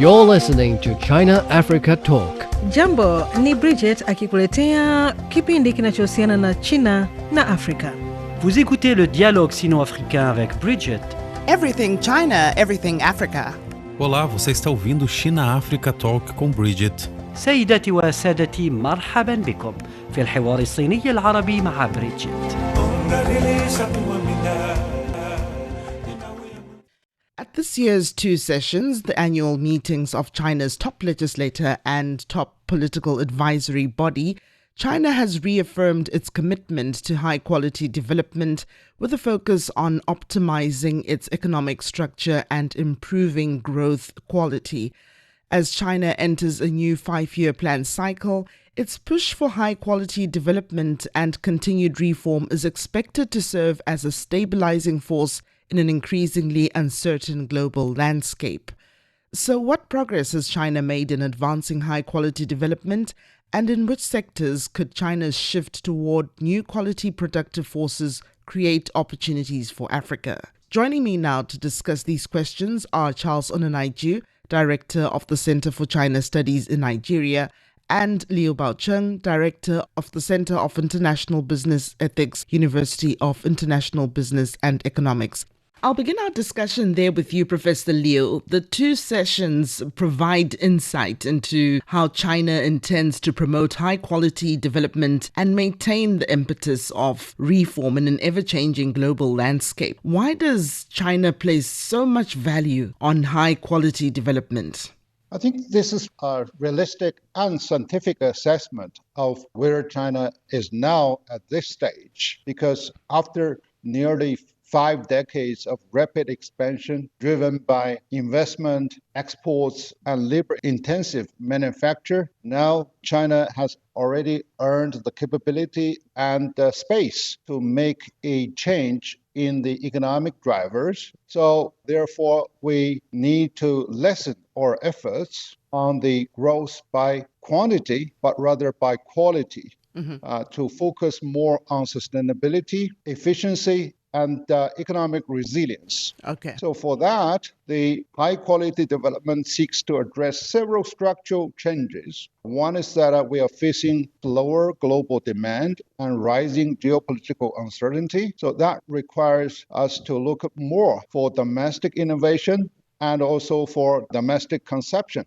You're listening to China Africa Talk. Jambo, ni Bridget akikuletea kipindi kinachohusiana na China na Afrika. Vous écoutez le dialogue sino-africain avec Bridget. Everything China, everything Africa. Olá, você está ouvindo China Africa Talk com Bridget. سيداتي وسادتي مرحبا بكم في الحوار الصيني العربي مع بريدجيت. At this year's two sessions, the annual meetings of China's top legislator and top political advisory body, China has reaffirmed its commitment to high-quality development with a focus on optimizing its economic structure and improving growth quality. As China enters a new 5-year plan cycle, its push for high-quality development and continued reform is expected to serve as a stabilizing force in an increasingly uncertain global landscape. So what progress has China made in advancing high-quality development, and in which sectors could China's shift toward new quality productive forces create opportunities for Africa? Joining me now to discuss these questions are Charles Onunaiju, Director of the Center for China Studies in Nigeria, and Liu Baocheng, Director of the Center of International Business Ethics, University of International Business and Economics. I'll begin our discussion there with you, Professor Liu. The two sessions provide insight into how China intends to promote high-quality development and maintain the impetus of reform in an ever-changing global landscape. Why does China place so much value on high-quality development? I think this is a realistic and scientific assessment of where China is now at this stage, because after nearly 5 decades of rapid expansion driven by investment, exports, and labor-intensive manufacture, now China has already earned the capability and the space to make a change in the economic drivers. So therefore, we need to lessen our efforts on the growth by quantity, but rather by quality, to focus more on sustainability, efficiency, and economic resilience. Okay. So for that, the high-quality development seeks to address several structural changes. One is that we are facing lower global demand and rising geopolitical uncertainty. So that requires us to look more for domestic innovation and also for domestic consumption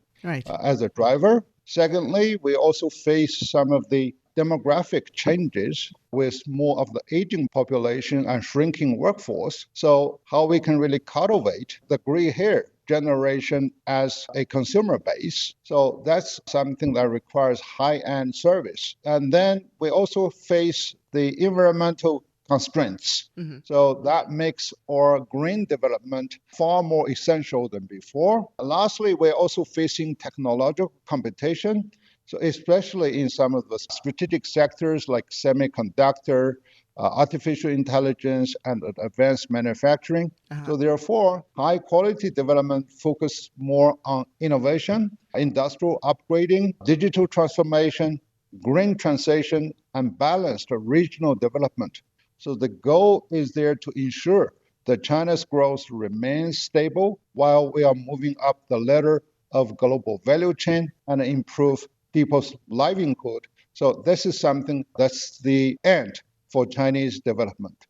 as a driver. Secondly, we also face some of the demographic changes with more of the aging population and shrinking workforce. So how we can really cultivate the gray hair generation as a consumer base. So that's something that requires high-end service. And then we also face the environmental constraints. So that makes our green development far more essential than before. Lastly, we're also facing technological competition. So especially in some of the strategic sectors like semiconductor, artificial intelligence, and advanced manufacturing. So therefore, high quality development focus more on innovation, industrial upgrading, digital transformation, green transition, and balanced regional development. So the goal is there to ensure that China's growth remains stable while we are moving up the ladder of global value chain and improve people's livelihood. So this is something that's the end for Chinese development.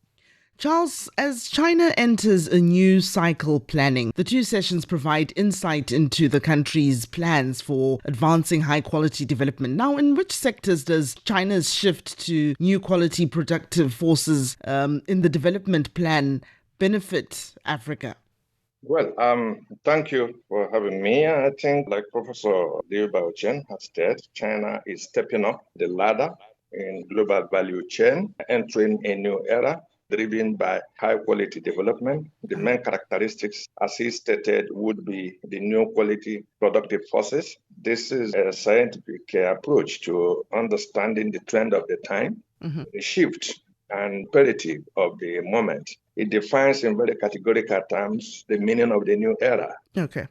Charles, as China enters a new cycle planning, the two sessions provide insight into the country's plans for advancing high-quality development. Now, in which sectors does China's shift to new quality productive forces in the development plan benefit Africa? Well, thank you for having me. I think, like Professor Liu Baocheng has said, China is stepping up the ladder in global value chain, entering a new era driven by high-quality development. The main characteristics, as he stated, would be the new quality productive forces. This is a scientific approach to understanding the trend of the time, the shift and imperative of the moment. it defines in very categorical terms the meaning of the new era. Okay.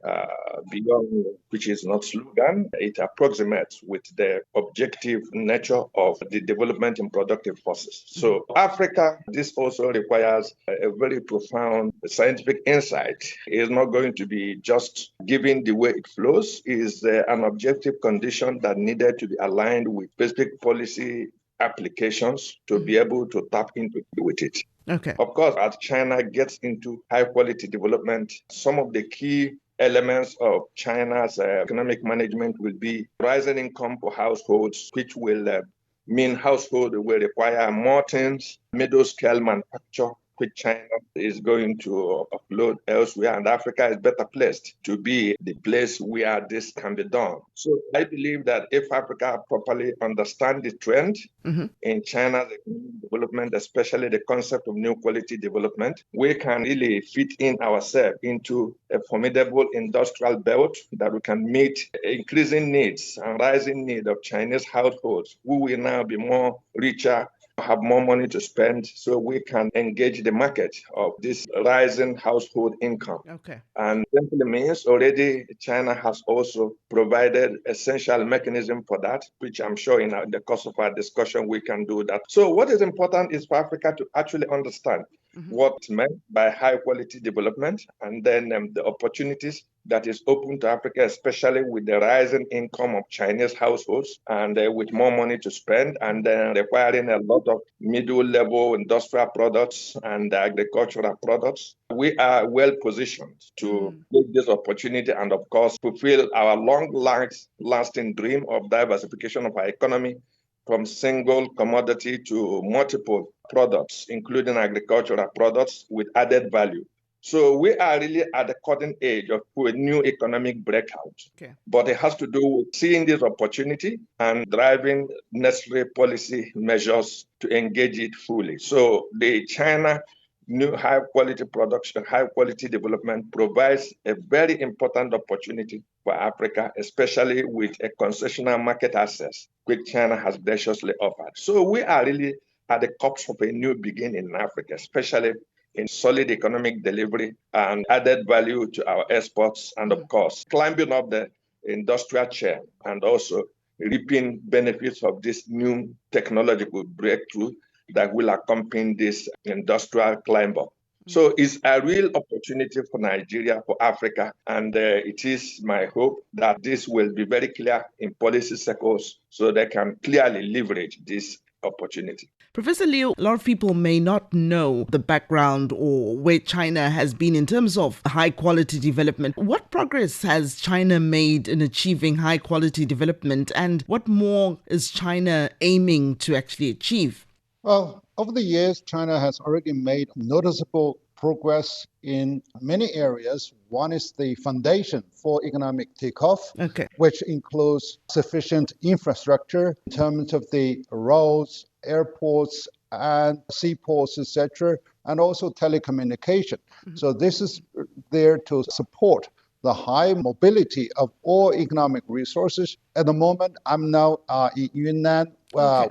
Beyond which is not slogan, it approximates with the objective nature of the development in productive forces. So Africa, this also requires a very profound scientific insight. It is not going to be just given the way it flows. It is an objective condition that needed to be aligned with specific policy applications to be able to tap into with it. Okay. Of course, as China gets into high quality development, some of the key elements of China's economic management will be rising income for households, which will mean households will require more things, middle scale manufacture, which China is going to upload elsewhere, and Africa is better placed to be the place where this can be done. So I believe that if Africa properly understands the trend in China's economic development, especially the concept of new quality development, we can really fit in ourselves into a formidable industrial belt that we can meet increasing needs and rising need of Chinese households who will now be more richer, have more money to spend, so we can engage the market of this rising household income. Okay. And simply means already China has also provided essential mechanism for that, which I'm sure in the course of our discussion we can do that. So what is important is for Africa to actually understand what's meant by high quality development, and then the opportunities that is open to Africa, especially with the rising income of Chinese households and with more money to spend, and then requiring a lot of middle level industrial products and agricultural products. We are well positioned to take this opportunity and, of course, fulfill our long-lasting dream of diversification of our economy from single commodity to multiple products, including agricultural products with added value. So we are really at the cutting edge of a new economic breakout. Okay. But it has to do with seeing this opportunity and driving necessary policy measures to engage it fully. So the China new high quality production, high quality development provides a very important opportunity for Africa, especially with a concessional market access, which China has graciously offered. So we are really at the cusp of a new beginning in Africa, especially in solid economic delivery and added value to our exports, and of course, climbing up the industrial chain and also reaping benefits of this new technological breakthrough that will accompany this industrial climb up. So it's a real opportunity for Nigeria, for Africa, and it is my hope that this will be very clear in policy circles so they can clearly leverage this opportunity. Professor Liu, a lot of people may not know the background or where China has been in terms of high quality development. What progress has China made in achieving high quality development, and what more is China aiming to actually achieve? Well, over the years, China has already made noticeable progress in many areas. One is the foundation for economic takeoff, which includes sufficient infrastructure in terms of the roads, airports, and seaports, etc., and also telecommunication. So this is there to support the high mobility of all economic resources. At the moment, I'm now in Yunnan,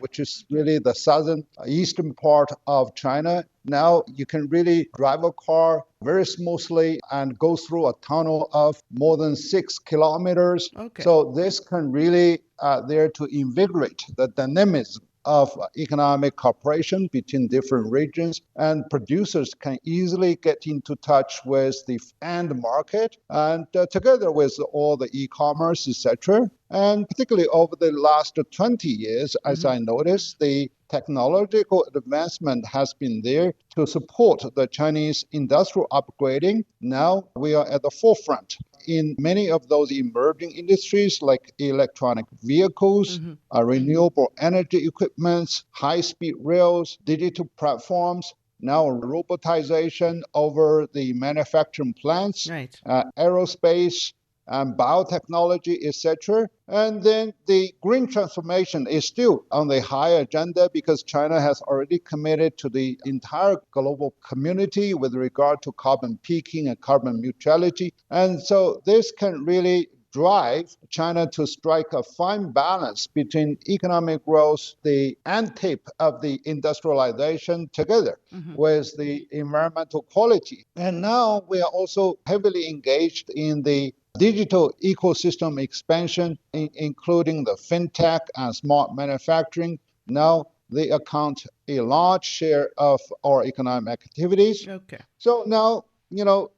which is really the southern eastern part of China. Now you can really drive a car very smoothly and go through a tunnel of more than 6 kilometers. So this can really there to invigorate the dynamism of economic cooperation between different regions, and producers can easily get into touch with the end market, and together with all the e-commerce, etc. And particularly over the last 20 years, as I noticed, the technological advancement has been there to support the Chinese industrial upgrading. Now we are at the forefront in many of those emerging industries like electronic vehicles, renewable energy equipments, high-speed rails, digital platforms, now robotization over the manufacturing plants, aerospace, and biotechnology, etc. And then the green transformation is still on the high agenda because China has already committed to the entire global community with regard to carbon peaking and carbon neutrality. And so this can really drive China to strike a fine balance between economic growth, the end tip of the industrialization, together with the environmental quality. And now we are also heavily engaged in the digital ecosystem expansion, including the fintech and smart manufacturing. Now they account a large share of our economic activities. Okay. So now,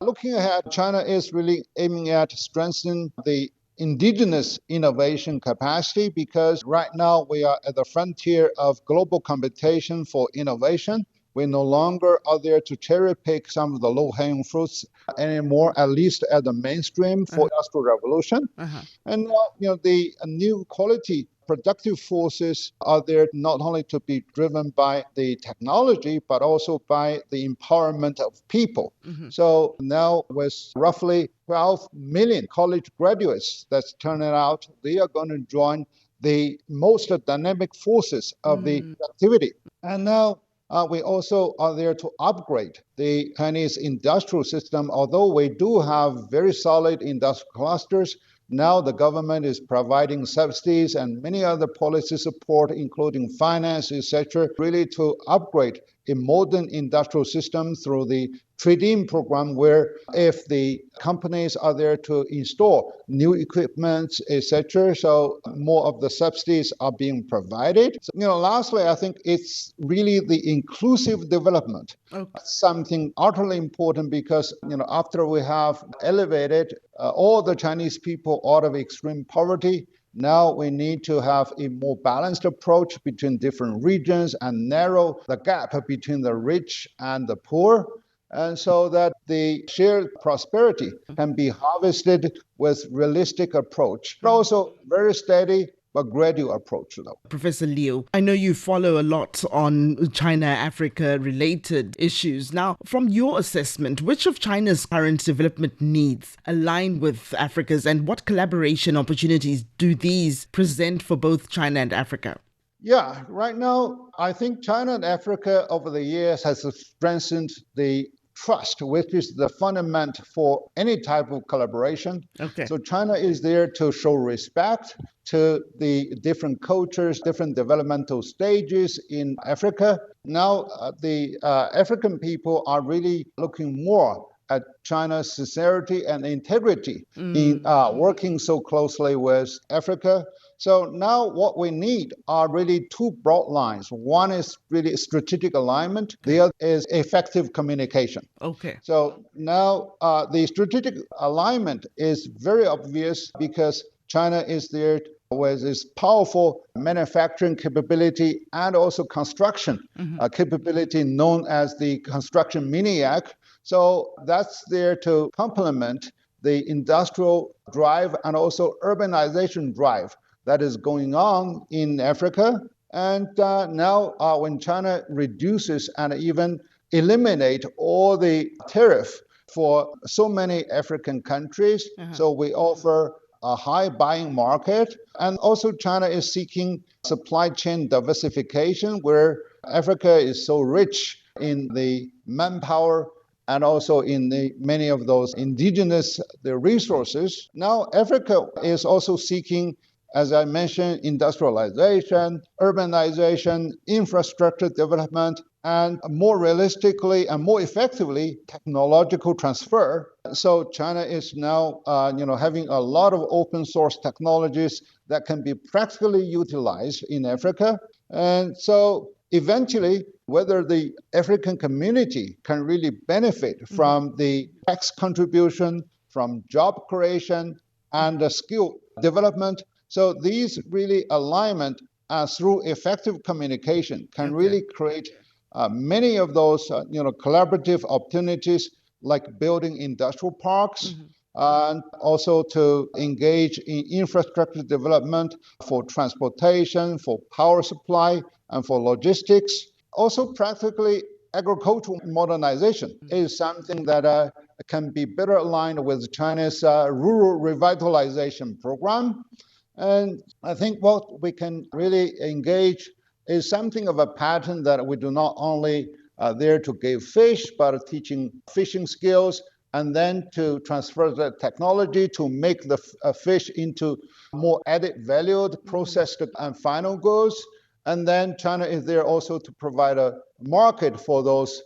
looking ahead, China is really aiming at strengthening the indigenous innovation capacity, because right now we are at the frontier of global competition for innovation. We no longer are there to cherry pick some of the low-hanging fruits anymore, at least at the mainstream for industrial revolution. And now, the new quality productive forces are there not only to be driven by the technology, but also by the empowerment of people. So now with roughly 12 million college graduates that's turning out, they are going to join the most dynamic forces of the activity. And now we also are there to upgrade the Chinese industrial system. Although we do have very solid industrial clusters, now the government is providing subsidies and many other policy support, including finance, etc., really to upgrade a modern industrial system through the trade-in program, where if the companies are there to install new equipment, etc., so more of the subsidies are being provided. So, lastly, I think it's really the inclusive development. Something utterly important, because, after we have elevated all the Chinese people out of extreme poverty, now we need to have a more balanced approach between different regions and narrow the gap between the rich and the poor, and so that the shared prosperity can be harvested with realistic approach, but also very steady but gradual approach, though. Professor Liu, I know you follow a lot on China-Africa related issues. Now, from your assessment, which of China's current development needs align with Africa's, and what collaboration opportunities do these present for both China and Africa? Yeah, right now, I think China and Africa over the years has strengthened the trust, which is the fundament for any type of collaboration. Okay. So China is there to show respect to the different cultures, different developmental stages in Africa. Now, the African people are really looking more at China's sincerity and integrity in working so closely with Africa. So now what we need are really two broad lines. One is really strategic alignment. The other is effective communication. Okay. So now the strategic alignment is very obvious, because China is there with its powerful manufacturing capability and also construction capability known as the construction maniac. So that's there to complement the industrial drive and also urbanization drive that is going on in Africa. And now when China reduces and even eliminate all the tariff for so many African countries, so we offer a high buying market. And also China is seeking supply chain diversification, where Africa is so rich in the manpower and also in many of those indigenous resources. Now Africa is also seeking, as I mentioned, industrialization, urbanization, infrastructure development, and more realistically and more effectively, technological transfer. So China is now, having a lot of open source technologies that can be practically utilized in Africa. And so eventually, whether the African community can really benefit from the tax contribution, from job creation, and the skill development. So these really alignment through effective communication can really create many of those collaborative opportunities, like building industrial parks, and also to engage in infrastructure development for transportation, for power supply, and for logistics. Also, practically, agricultural modernization is something that can be better aligned with China's rural revitalization program. And I think what we can really engage is something of a pattern that we do not only there to give fish, but teaching fishing skills and then to transfer the technology to make the fish into more added valued, processed and final goods. And then China is there also to provide a market for those,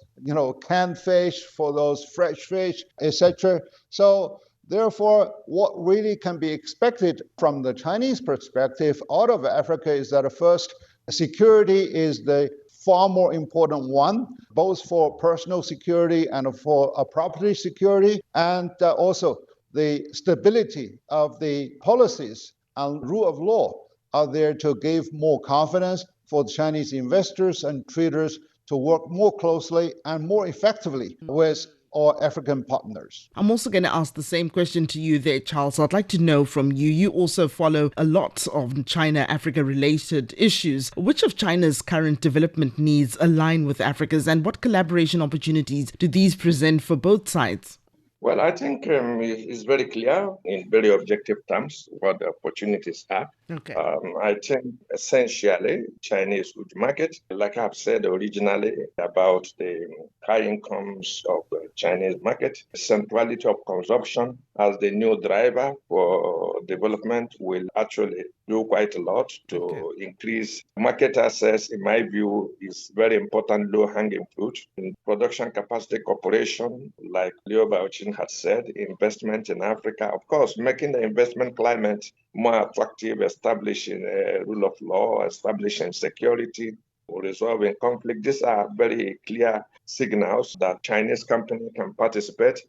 canned fish, for those fresh fish, etc. So therefore, what really can be expected from the Chinese perspective out of Africa is that first, security is the far more important one, both for personal security and for property security, and also the stability of the policies and rule of law are there to give more confidence for Chinese investors and traders to work more closely and more effectively with our African partners. I'm also going to ask the same question to you there, Charles. I'd like to know from you. You also follow a lot of China-Africa related issues. Which of China's current development needs align with Africa's, and what collaboration opportunities do these present for both sides? Well, I think it's very clear in very objective terms what the opportunities are. Okay. I think essentially Chinese food market, like I've said originally about the high incomes of the Chinese market, centrality of consumption as the new driver for development will actually do quite a lot to increase market access. In my view, is very important low-hanging fruit in production capacity cooperation, like Liu Baocheng had said, investment in Africa, of course, making the investment climate more attractive, establishing a rule of law, establishing security, resolving conflict. These are very clear signals that Chinese companies can participate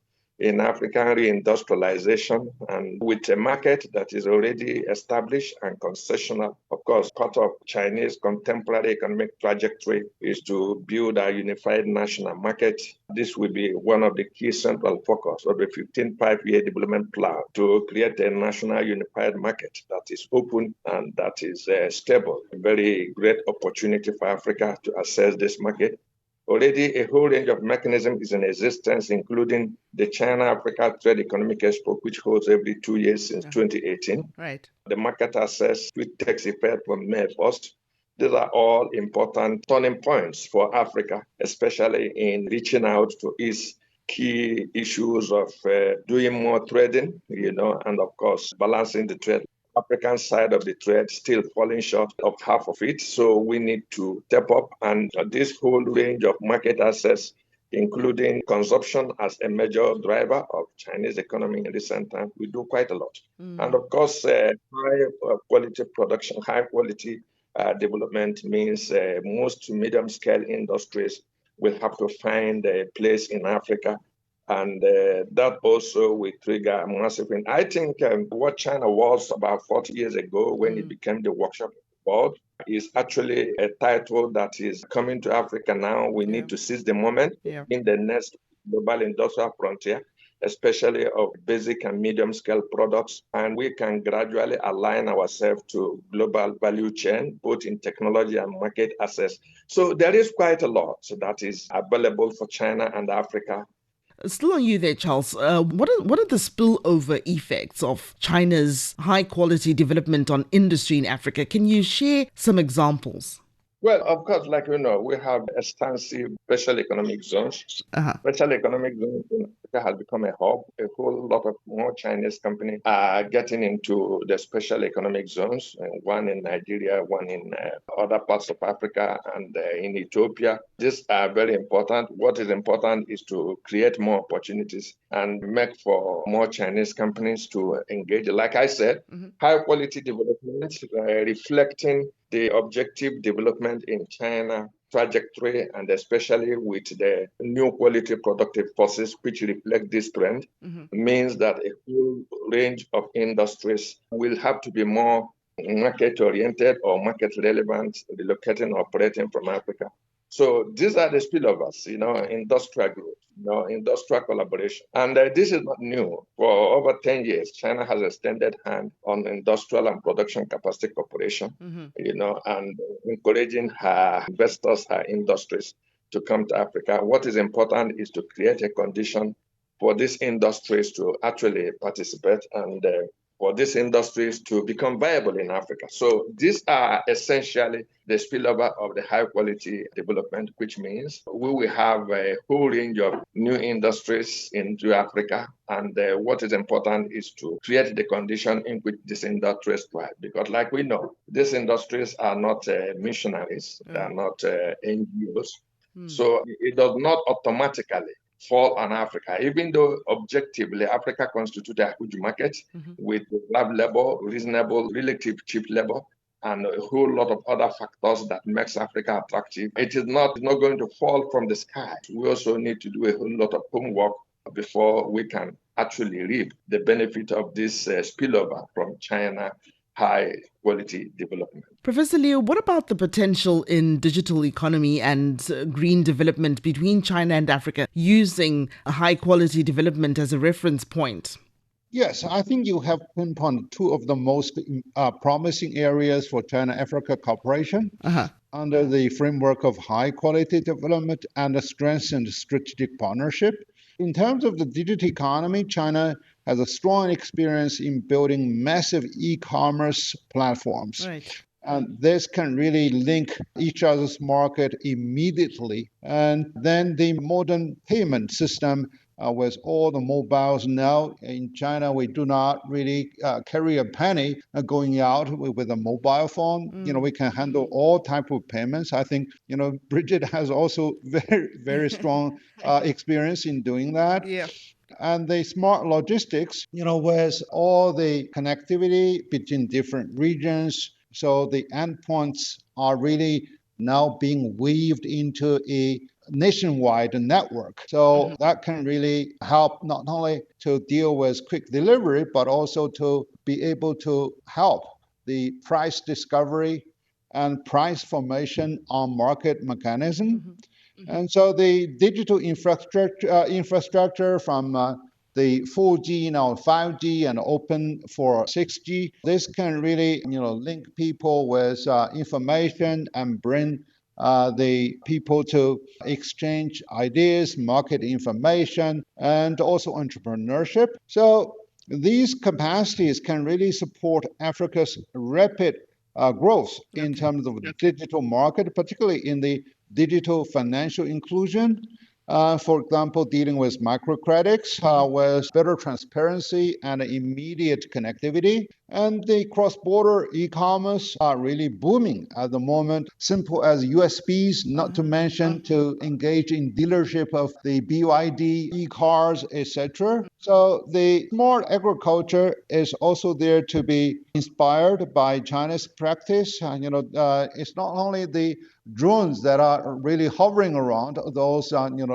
in African reindustrialization, and with a market that is already established and concessional. Of course, part of Chinese contemporary economic trajectory is to build a unified national market. This will be one of the key central focus of the 15th five-year development plan to create a national unified market that is open and that is stable. A very great opportunity for Africa to access this market. Already a whole range of mechanisms is in existence, including the China-Africa Trade Economic Expo, which holds every 2 years since 2018. Right. The market access, which takes effect from May 1st. These are all important turning points for Africa, especially in reaching out to its key issues of doing more trading, and of course, balancing the trade. African side of the trade still falling short of half of it. So we need to step up, and this whole range of market access, including consumption as a major driver of Chinese economy in recent times, we do quite a lot. And of course, high quality production, high quality development means most to medium scale industries will have to find a place in Africa. And that also will trigger a massive. And I think what China was about 40 years ago when it became the workshop board is actually a title that is coming to Africa now. We need to seize the moment in the next global industrial frontier, especially of basic and medium scale products. And we can gradually align ourselves to global value chain, both in technology and market access. So there is quite a lot that is available for China and Africa. Still on you there, Charles. What are the spillover effects of China's high-quality development on industry in Africa? Can you share some examples? Well, of course, like we have extensive special economic zones. Special economic zones in Africa has become a hub. A whole lot of more Chinese companies are getting into the special economic zones, one in Nigeria, one in other parts of Africa, and in Ethiopia. These are very important. What is important is to create more opportunities and make for more Chinese companies to engage. Like I said, high quality development reflecting the objective development in China trajectory, and especially with the new quality productive forces which reflect this trend, means that a whole range of industries will have to be more market-oriented or market-relevant, relocating, operating from Africa. So these are the spillovers, industrial growth, industrial collaboration. And this is not new. For over 10 years, China has extended hand on industrial and production capacity cooperation, and encouraging her investors, her industries to come to Africa. What is important is to create a condition for these industries to actually participate and for these industries to become viable in Africa. So these are essentially the spillover of the high quality development, which means we will have a whole range of new industries into Africa. And what is important is to create the condition in which these industries thrive. Because like we know, these industries are not missionaries, they are not NGOs. So it does not automatically fall on Africa, even though objectively Africa constitutes a huge market with lab labor, reasonable, relative cheap labor, and a whole lot of other factors that makes Africa attractive. It is not going to fall from the sky. We also need to do a whole lot of homework before we can actually reap the benefit of this spillover from China high quality development. Professor Liu, what about the potential in digital economy and green development between China and Africa using high quality development as a reference point? Yes, I think you have pinpointed two of the most promising areas for China-Africa cooperation under the framework of high-quality development and a strengthened strategic partnership. In terms of the digital economy, China has a strong experience in building massive e-commerce platforms. Right. And this can really link each other's market immediately. And then the modern payment system with all the mobiles now in China, we do not really carry a penny going out with a mobile phone. We can handle all type of payments. I think, Bridget has also very, very strong experience in doing that. Yeah. And the smart logistics, with all the connectivity between different regions. So the endpoints are really now being weaved into a nationwide network. So that can really help not only to deal with quick delivery, but also to be able to help the price discovery and price formation on market mechanism. And so the digital infrastructure from the 4G, now 5G, and open for 6G, this can really link people with information and bring the people to exchange ideas, market information, and also entrepreneurship. So these capacities can really support Africa's rapid growth in terms of the digital market, particularly in the digital financial inclusion. For example, dealing with microcredits, with better transparency and immediate connectivity. And the cross-border e-commerce are really booming at the moment, simple as USBs, not to mention to engage in dealership of the BYD e-cars, etc. So the smart agriculture is also there to be inspired by China's practice. It's not only the drones that are really hovering around those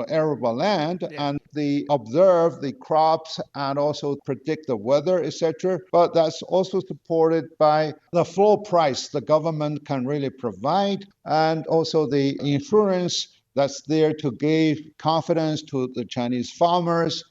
arable land and they observe the crops and also predict the weather, etc. But that's also supported by the floor price the government can really provide, and also the insurance that's there to give confidence to the Chinese farmers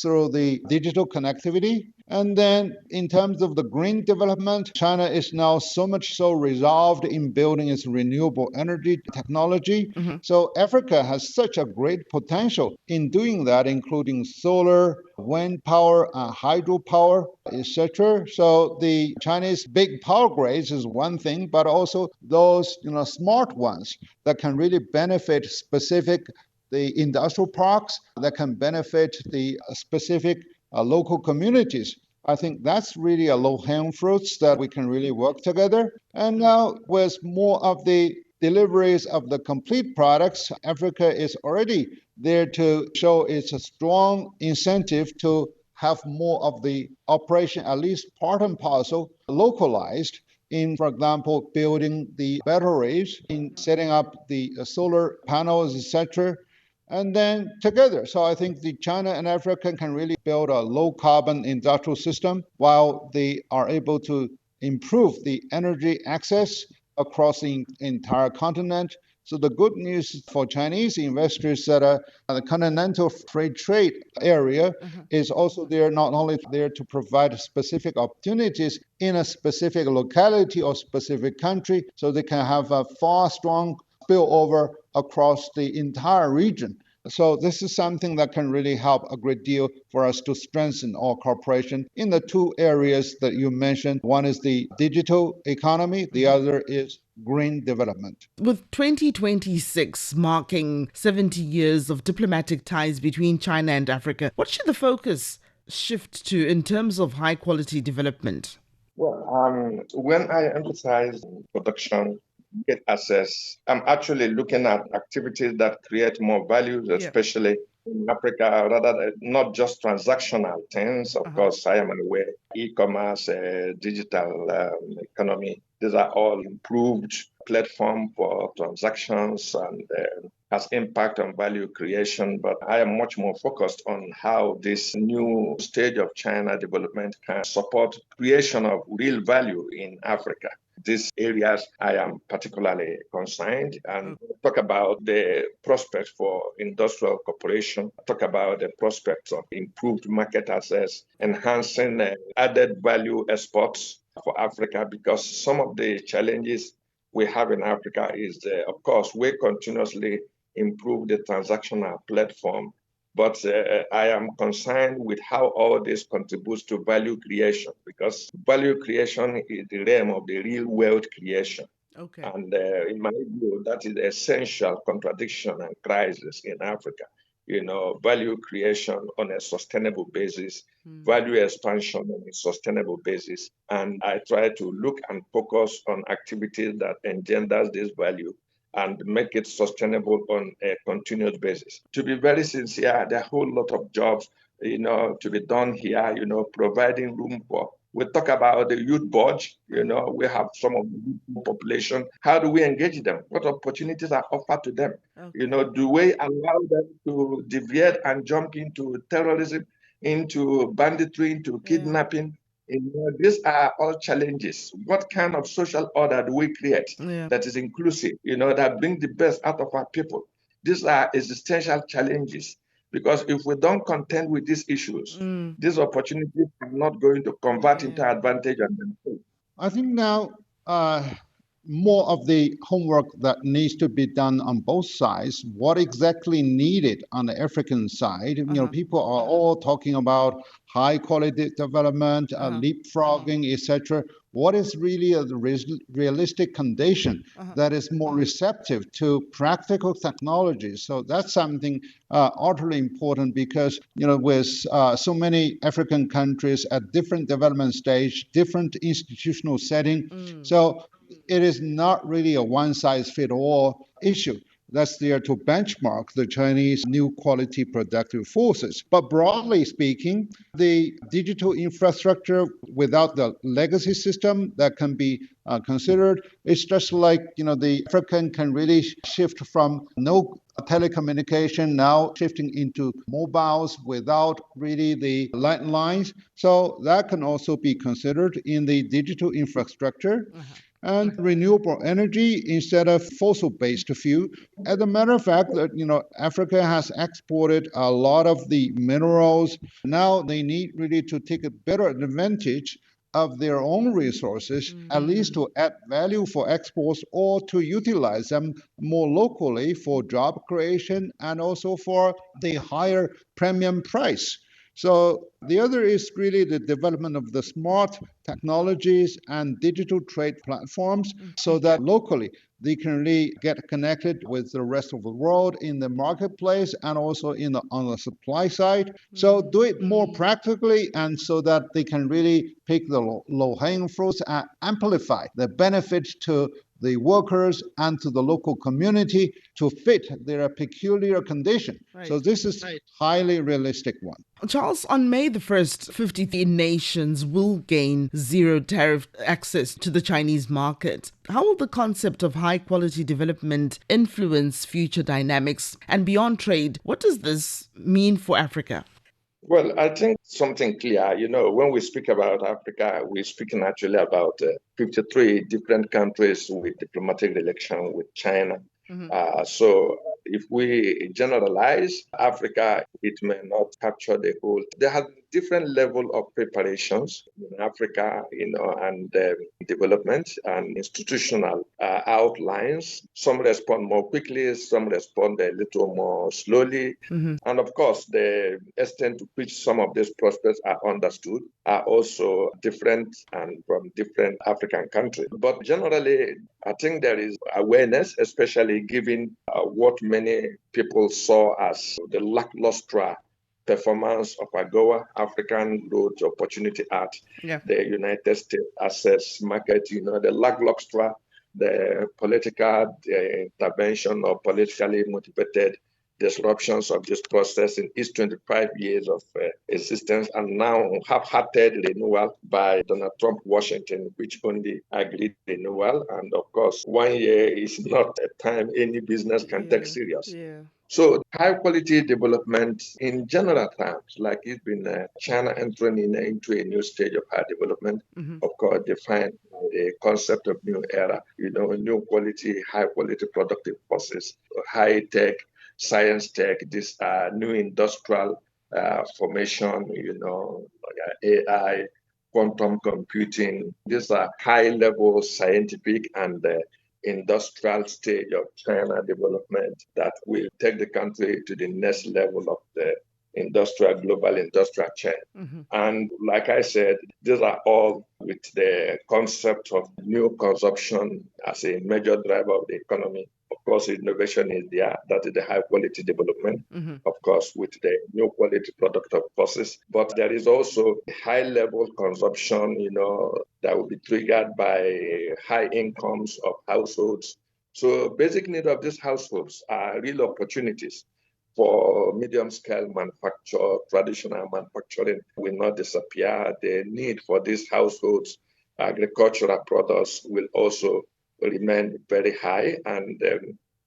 through the digital connectivity. And then in terms of the green development, China is now so much so resolved in building its renewable energy technology. So Africa has such a great potential in doing that, including solar, wind power, hydropower, etc. So the Chinese big power grids is one thing, but also those smart ones that can really benefit the industrial parks, that can benefit the specific local communities. I think that's really a low-hanging fruits that we can really work together. And now with more of the deliveries of the complete products, Africa is already there to show it's a strong incentive to have more of the operation, at least part and parcel, localized in, for example, building the batteries, in setting up the solar panels, etc., and then together. So I think the China and Africa can really build a low carbon industrial system while they are able to improve the energy access across the entire continent. So the good news for Chinese investors that the continental free trade area is also there, not only there to provide specific opportunities in a specific locality or specific country, so they can have a far strong spillover across the entire region. So this is something that can really help a great deal for us to strengthen our cooperation in the two areas that you mentioned. One is the digital economy, the other is green development. With 2026 marking 70 years of diplomatic ties between China and Africa, what should the focus shift to in terms of high quality development? Well, when I emphasize production, get access, I'm actually looking at activities that create more values, especially in Africa, rather than not just transactional things. Of course, I am aware e-commerce, digital economy, these are all improved platform for transactions and has impact on value creation. But I am much more focused on how this new stage of China development can support creation of real value in Africa. These areas I am particularly concerned and talk about the prospects for industrial cooperation, talk about the prospects of improved market access, enhancing added value exports for Africa, because some of the challenges we have in Africa is, of course, we continuously improve the transactional platform. But I am concerned with how all this contributes to value creation, because value creation is the realm of the real wealth creation. Okay. And in my view, that is the essential contradiction and crisis in Africa. Value creation on a sustainable basis, value expansion on a sustainable basis. And I try to look and focus on activities that engenders this value and make it sustainable on a continuous basis. To be very sincere, there are a whole lot of jobs, to be done here, providing room for. We talk about the youth budge, we have some of the youth population. How do we engage them? What opportunities are offered to them? Okay. Do we allow them to deviate and jump into terrorism, into banditry, into kidnapping? These are all challenges. What kind of social order do we create that is inclusive, that bring the best out of our people? These are existential challenges, because if we don't contend with these issues, these opportunities are not going to convert into advantage on them. I think now more of the homework that needs to be done on both sides. What exactly needed on the African side? People are all talking about high quality development, leapfrogging, etc. What is really a realistic condition that is more receptive to practical technologies? So that's something utterly important, because with so many African countries at different development stage, different institutional setting, so it is not really a one-size-fits-all issue. That's there to benchmark the Chinese new quality productive forces. But broadly speaking, the digital infrastructure without the legacy system that can be considered, it's just like, the African can really shift from no telecommunication now shifting into mobiles without really the landlines. So that can also be considered in the digital infrastructure. And renewable energy instead of fossil-based fuel. As a matter of fact, Africa has exported a lot of the minerals. Now they need really to take a better advantage of their own resources, at least to add value for exports, or to utilize them more locally for job creation and also for the higher premium price. So the other is really the development of the smart technologies and digital trade platforms, so that locally they can really get connected with the rest of the world in the marketplace and also on the supply side. So do it more practically, and so that they can really pick the low-hanging fruits and amplify the benefits to the workers and to the local community to fit their peculiar condition. Right. So this is a highly realistic one. Charles, on May the 1st, 53 nations will gain zero tariff access to the Chinese market. How will the concept of high quality development influence future dynamics? And beyond trade, what does this mean for Africa? Well, I think something clear, when we speak about Africa, we're speaking actually about 53 different countries with diplomatic relations with China. So if we generalize Africa, it may not capture the whole. There have been different level of preparations in Africa, and development and institutional outlines. Some respond more quickly, some respond a little more slowly. And of course, the extent to which some of these prospects are understood are also different and from different African countries. But generally, I think there is awareness, especially given what many people saw as the lackluster performance of AGOA, African Growth Opportunity Act, the United States Access Market, the lackluster, the political intervention or politically motivated disruptions of this process in its 25 years of existence, and now half-hearted renewal by Donald Trump, Washington, which only agreed renewal. And of course, 1 year is not a time any business can take serious. So high quality development in general terms, like it's been China entering into a new stage of high development, of course, defined the concept of new era, new quality, high quality productive forces, high tech, science tech, this new industrial formation, AI, quantum computing. These are high level scientific and industrial stage of China development that will take the country to the next level of the global industrial chain. And like I said, these are all with the concept of new consumption as a major driver of the economy. Of course, innovation is there. That is the high quality development, of course, with the new quality product of forces. But there is also high level consumption, that will be triggered by high incomes of households. So basic need of these households are real opportunities for medium-scale manufacture. Traditional manufacturing will not disappear. The need for these households, agricultural products, will also remain very high. And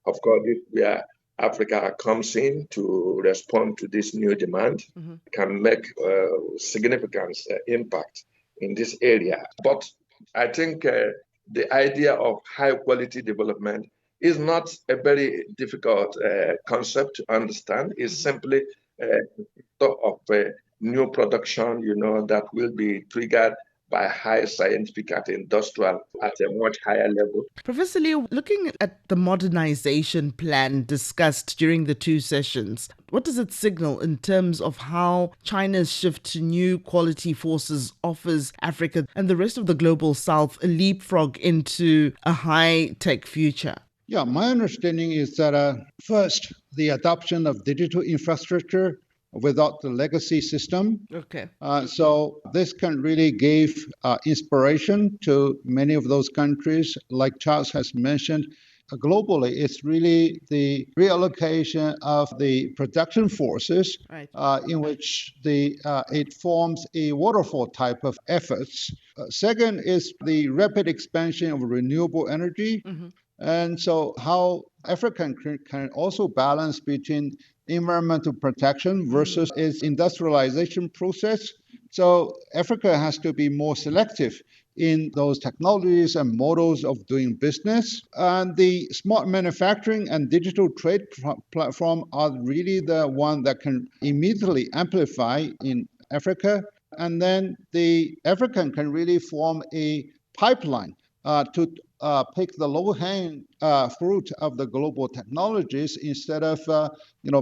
of course, this is where Africa comes in to respond to this new demand, can make significant impact in this area. But I think the idea of high quality development is not a very difficult concept to understand. It's simply of new production, that will be triggered by high scientific and industrial at a much higher level. Professor Liu, looking at the modernization plan discussed during the two sessions, what does it signal in terms of how China's shift to new quality forces offers Africa and the rest of the global south a leapfrog into a high-tech future? Yeah, my understanding is that first, the adoption of digital infrastructure without the legacy system. So this can really give inspiration to many of those countries. Like Charles has mentioned, globally, it's really the reallocation of the production forces in which it forms a waterfall type of efforts. Second is the rapid expansion of renewable energy. And so how Africa can also balance between environmental protection versus its industrialization process. So Africa has to be more selective in those technologies and models of doing business. And the smart manufacturing and digital trade platform are really the one that can immediately amplify in Africa. And then the African can really form a pipeline to pick the low-hanging fruit of the global technologies instead of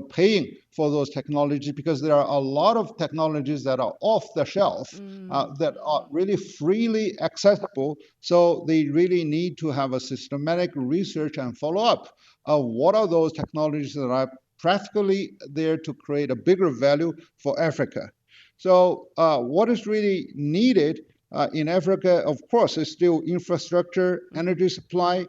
paying for those technologies, because there are a lot of technologies that are off the shelf that are really freely accessible. So they really need to have a systematic research and follow-up of what are those technologies that are practically there to create a bigger value for Africa. So what is really needed in Africa, of course, is still infrastructure, energy supply,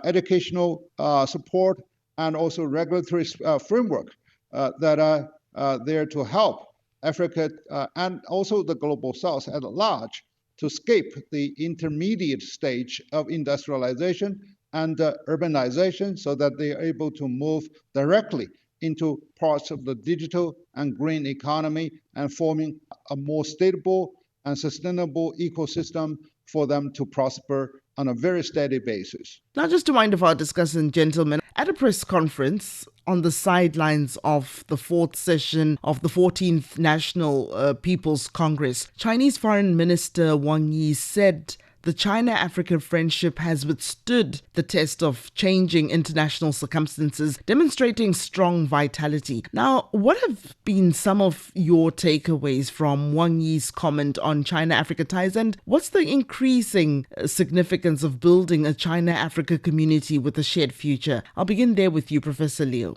educational support, and also regulatory framework that are there to help Africa and also the global south at large to escape the intermediate stage of industrialization and urbanization, so that they are able to move directly into parts of the digital and green economy and forming a more stable and sustainable ecosystem for them to prosper on a very steady basis. Now, just to wind up our discussion, gentlemen, At a press conference on the sidelines of the fourth session of the 14th National People's Congress, Chinese Foreign Minister Wang Yi said the China-Africa friendship has withstood the test of changing international circumstances, demonstrating strong vitality. Now, what have been some of your takeaways from Wang Yi's comment on China-Africa ties, and what's the increasing significance of building a China-Africa community with a shared future? I'll begin there with you, Professor Liu.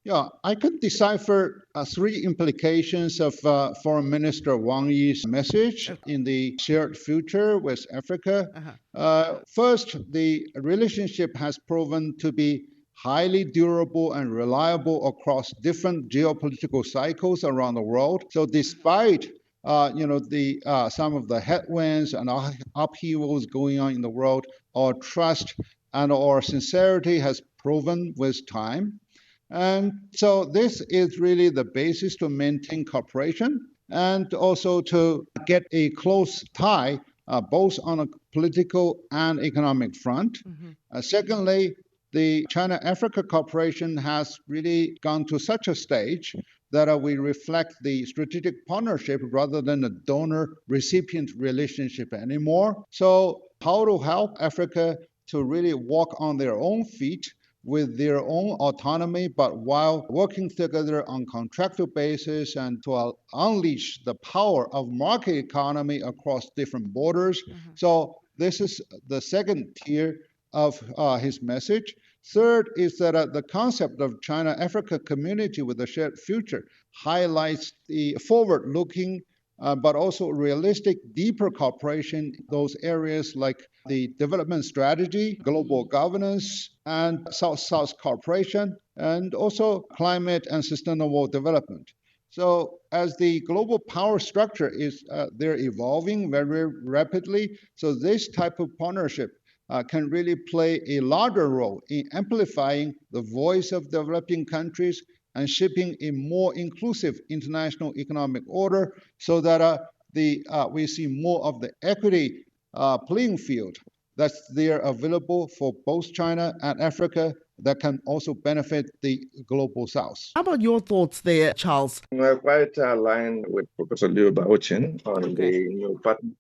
Yeah, I could decipher three implications of Foreign Minister Wang Yi's message in the shared future with Africa. First, the relationship has proven to be highly durable and reliable across different geopolitical cycles around the world. So despite some of the headwinds and upheavals going on in the world, our trust and our sincerity has proven with time. And so this is really the basis to maintain cooperation and also to get a close tie both on a political and economic front. Secondly, the China-Africa cooperation has really gone to such a stage that we reflect the strategic partnership rather than a donor-recipient relationship anymore. So how to help Africa to really walk on their own feet with their own autonomy, but while working together on contractual basis and to unleash the power of market economy across different borders. So this is the second tier of his message. Third is that the concept of China-Africa community with a shared future highlights the forward-looking but also realistic, deeper cooperation in those areas like the development strategy, global governance, and South-South cooperation, and also climate and sustainable development. So as the global power structure is they're evolving very rapidly, so this type of partnership can really play a larger role in amplifying the voice of developing countries and shaping a more inclusive international economic order so that we see more of the equity playing field that's there available for both China and Africa that can also benefit the global South. How about your thoughts there, Charles? We're quite aligned with Professor Liu Baocheng on the new partnership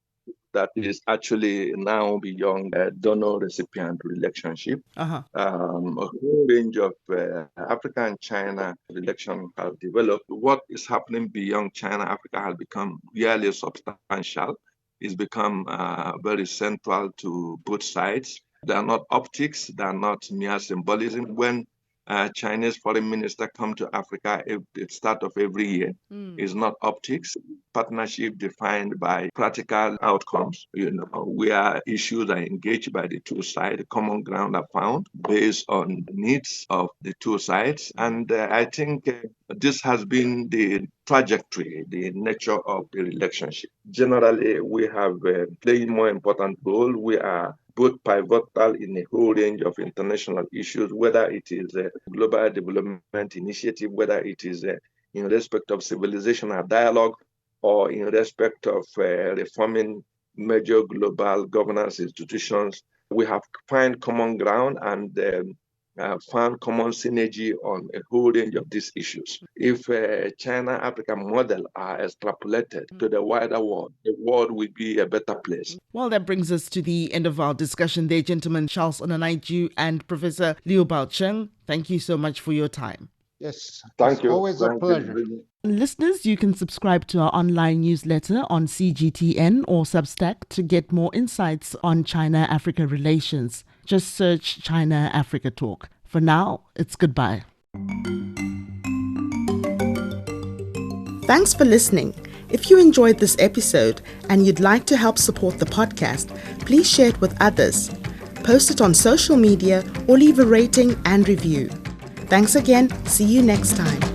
that is actually now beyond a donor-recipient relationship. A whole range of Africa and China relations have developed. What is happening beyond China, Africa has become really substantial. It's become very central to both sides. They are not optics. They are not mere symbolism. When Chinese foreign minister come to Africa at the start of every year, is not optics. Partnership defined by practical outcomes, where issues are engaged by the two sides, common ground are found based on the needs of the two sides. And I think this has been the trajectory, the nature of the relationship. Generally, we have played more important role. We are both pivotal in a whole range of international issues, whether it is a global development initiative, whether it is in respect of civilizational dialogue, or in respect of reforming major global governance institutions. We have found common ground and found common synergy on a whole range of these issues. If China-Africa model are extrapolated to the wider world, the world will be a better place. Well, that brings us to the end of our discussion there, gentlemen. Charles Onunaiju and Professor Liu Baocheng, thank you so much for your time. Yes, thank you. Always a pleasure. Listeners, you can subscribe to our online newsletter on CGTN or Substack to get more insights on China-Africa relations. Just search China-Africa Talk. For now, it's goodbye. Thanks for listening. If you enjoyed this episode and you'd like to help support the podcast, please share it with others. Post it on social media or leave a rating and review. Thanks again. See you next time.